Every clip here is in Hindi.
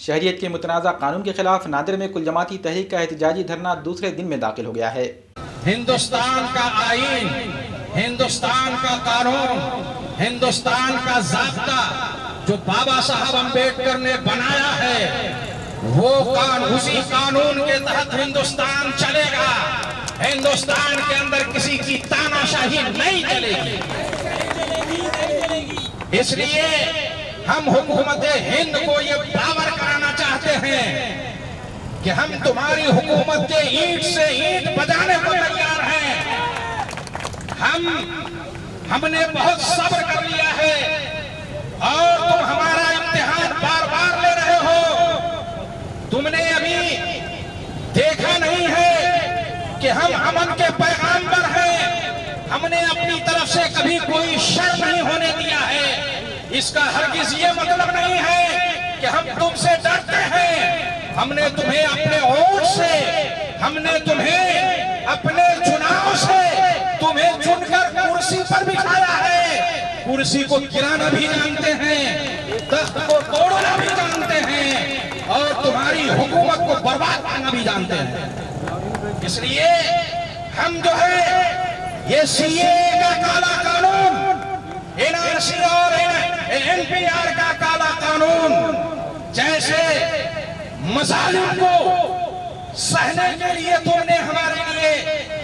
शहरियत के मुतनाज़ा कानून के खिलाफ नादिर में कुल जमाती तहरीक का एहतजाजी धरना दूसरे दिन में दाखिल हो गया है। हिंदुस्तान का आईन, हिंदुस्तान का कानून, हिंदुस्तान का ज़ाब्ता जो बाबा साहब अम्बेडकर ने बनाया है, वो उसी कानून के तहत हिंदुस्तान चलेगा। हिंदुस्तान के अंदर किसी की तानाशाही नहीं चलेगी। इसलिए हम हुकूमत हिंद को ये बावर कराना चाहते हैं कि हम तुम्हारी हुकूमत के ईंट से ईंट बजाने को तैयार हैं। हमने बहुत सब्र कर लिया है और तुम हमारा इम्तिहान बार बार ले रहे हो। तुमने अभी देखा नहीं है कि हम अमन के पैगाम्बर हैं। हमने अपनी तरफ से कभी कोई शर्म नहीं होने दिया है। इसका हरगिज ये मतलब नहीं है कि हम तुमसे डरते हैं। हमने तुम्हें अपने वोट से, हमने तुम्हें अपने चुनाव से तुम्हें चुनकर कुर्सी पर बिठाया है। कुर्सी को गिराना भी जानते हैं, तख्त को तोड़ना भी जानते हैं और तुम्हारी हुकूमत को बर्बाद करना भी जानते हैं। इसलिए हम जो है ये सीए का काला कानून, एनआरसी और एनपीआर का काला कानून जैसे मसालिम को सहने के लिए तुमने हमारे लिए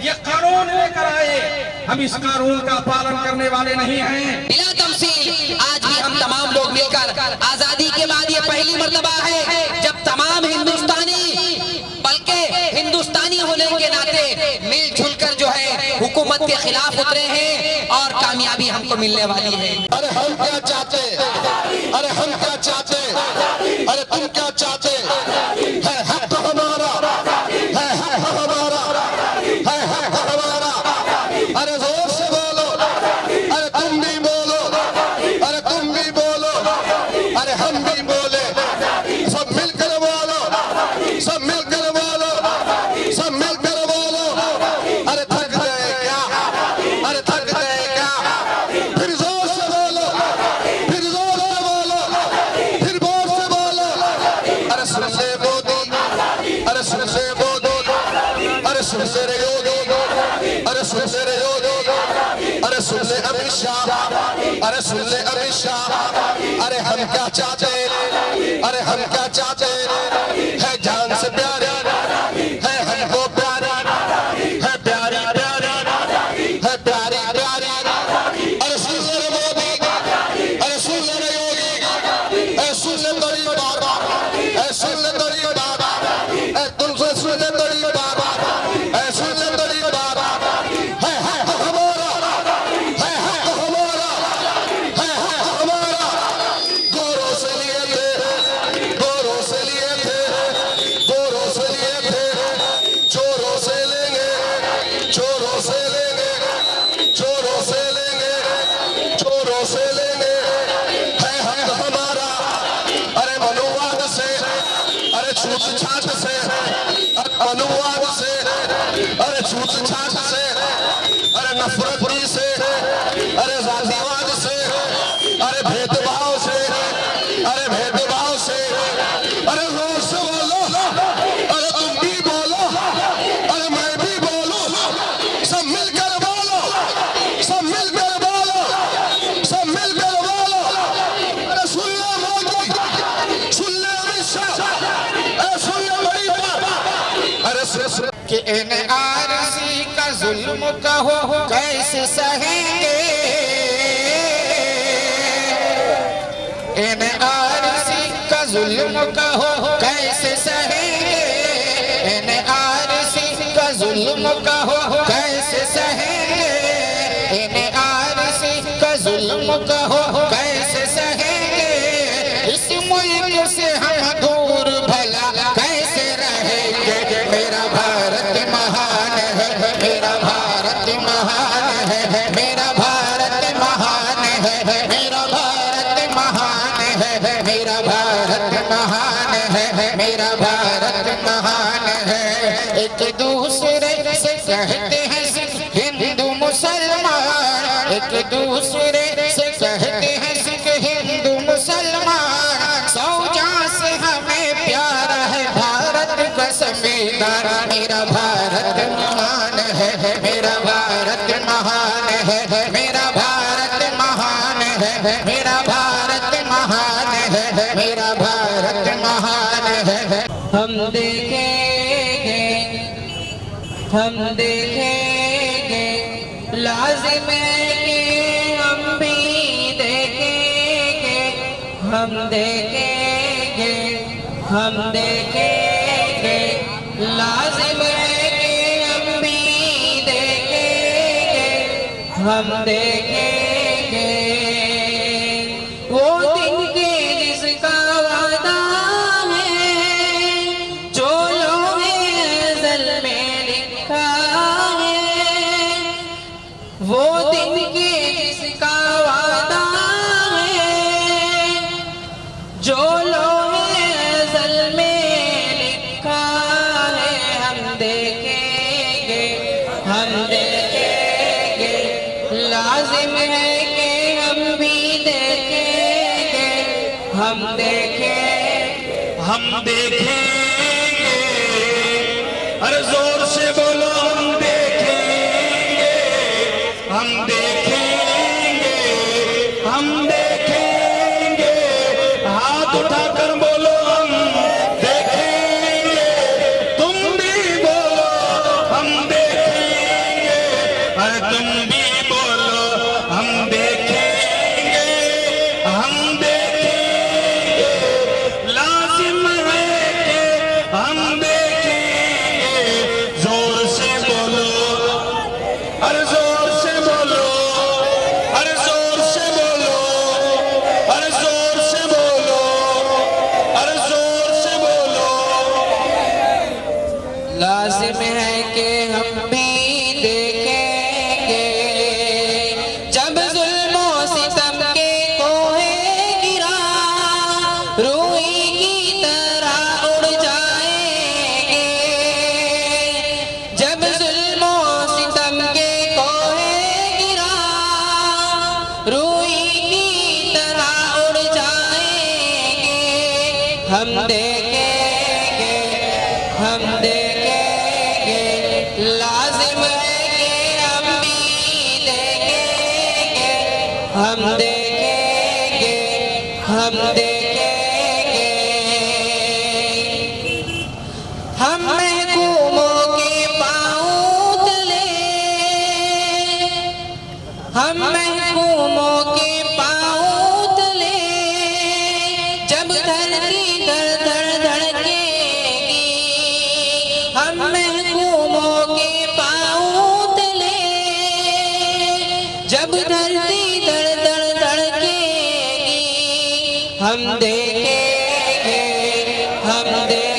ये कानून लेकर आए, हम इस कानून का पालन करने वाले नहीं हैं। बिला तमसील आज भी हम तमाम लोग मिलकर, आजादी के बाद ये पहली मर्तबा है जब तमाम हिंदुस्तानी, बल्कि हिंदुस्तानी होने के नाते मिलजुल कर जो है हुकूमत के खिलाफ उतरे हैं और कामयाबी हमको मिलने वाली है। अरे हम क्या चाहते, अरे हम क्या चाहते, अरे तुम क्या चाहते है? हक हमारा है, हक हमारा है, हक हमारा। अरे जोर से बोलो, अरे तुम भी बोलो, अरे तुम भी बोलो, अरे हम भी बोले, सब मिलकर बोलो, सब मिलकर बोलो, सब मिलकर बोलो। अरे थक गए क्या, अरे थक गए क्या? फिर जोर से बोलो, फिर जोर से बोलो, फिर जोर से बोलो। अरे सुन ले मोदी, अरे सुन ले मोदी, अरे सुन ले रे योगी, अरे सुन ले रे योगी, अरे सुन ले अमित शाह, अरे सुन ले अमित शाह। अरे हम क्या चाहते, अरे हम क्या चाहते है? जान से प्यारे है, हमको प्यारी है, प्यारी प्यारी है, प्यारी प्यारी। अरे सुन ले मोदी, अरे सुन ले योगी, अरे सुन ले बड़ी बाबा, अरे सुन ले बड़ी बाबा, अरे तुमसे सुन ले बड़ी बाबा, अरे सुन ले बड़ी बाबा। है हमारा, है हमारा, है हमारा। गोरों से लिए थे, गोरों से लिए थे, गोरों से लिए थे, चोरों से लेंगे, चोरों से लेंगे, चोरों से लेंगे, चोरों से लेंगे। है हक हमारा। अरे मनुवाद से, अरे छूट छाट से, मनुवाद से, अरे छूट छाट से, अरे नफरती से, अरे जातिवाद से, अरे भेदभाव से, अरे भेदभाव से। अरे जोर से बोलो, अरे तुम भी बोलो, अरे मैं भी बोलूं, सब मिलकर बोलो, सब मिलकर बोलो, सब मिलकर बोलो। अरे सुन ले मोदी, सुन ले अमित शाह, अरे सुन ले बड़ी बाबा। अरे सुन कि एनआरसी का जुल्म कहो कैसे सहेंगे, एनआरसी का जुल्म कहो कैसे सहेंगे, एनआरसी का जुल्म कहो कैसे सहेंगे, एनआरसी का जुल्म कहो कैसे सहेंगे। इस मुल्क से हम दूर भला कैसे रहेंगे। मेरा भारत महान है, मेरा भारत महान है, मेरा भारत महान है, मेरा भारत महान है, मेरा भारत महान है, मेरा भारत महान है। एक दूसरे से कहते हैं सिख हिंदू मुसलमान, एक दूसरे से कहते हैं सिख हिंदू मुसलमान। सौ जान से हमें दावेदार, मेरा भारत महान है, मेरा भारत महान है, मेरा भारत महान है, मेरा भारत महान है, मेरा भारत महान है। हम देखेंगे, हम देखेंगे, लाजिम है कि हम भी देखेंगे, हम देखेंगे, हम देखेंगे, लाजिम है कि हम भी देखेंगे, हम देखेंगे वो दिन के जिसका वादा है, जो लोहे अज़ल में लिखा है, वो दिन के जिसका वादा है, जो लोहे अज़ल में लिखा है। हम देखेंगे, हम देखेंगे, लाजिम है कि हम भी देखेंगे, हम देखेंगे, हम देखेंगे, अरे जोर से बोलो हम देखेंगे, हम देखेंगे, हम देखेंगे, हाथ उठाकर बोलो हम देखेंगे, तुम भी बोलो हम देखेंगे, अरे तुम भी बोलो हम देखेंगे, हम देखेंगे, लाजिम है कि हम देखेंगे, जोर से बोलो, अरे जोर से बोलो, अरे जोर से बोलो, अरे जोर से बोलो, अरे जोर से बोलो। लाजिम है कि हम भी देखेंगे, जब जुल्म और सितम के कोहे गिरा, रूई की तरह उड़ जाएंगे, जब जुल्म और सितम के कोहे गिरा, रूई की तरह उड़ जाएंगे, हम देखेंगे, हम देखेंगे, लाजिम है कि हम भी देखेंगे, हम देखेंगे, हम देखेंगे, हम महकूमों के पाँव तले, हम महकूमों के पाँव तले, जब धरती धड़ धड़ धड़केगी, हम महकूमों के पाँव तले, जब धरती धड़ धड़ धड़केगी, हम देखेंगे, हम देखेंगे,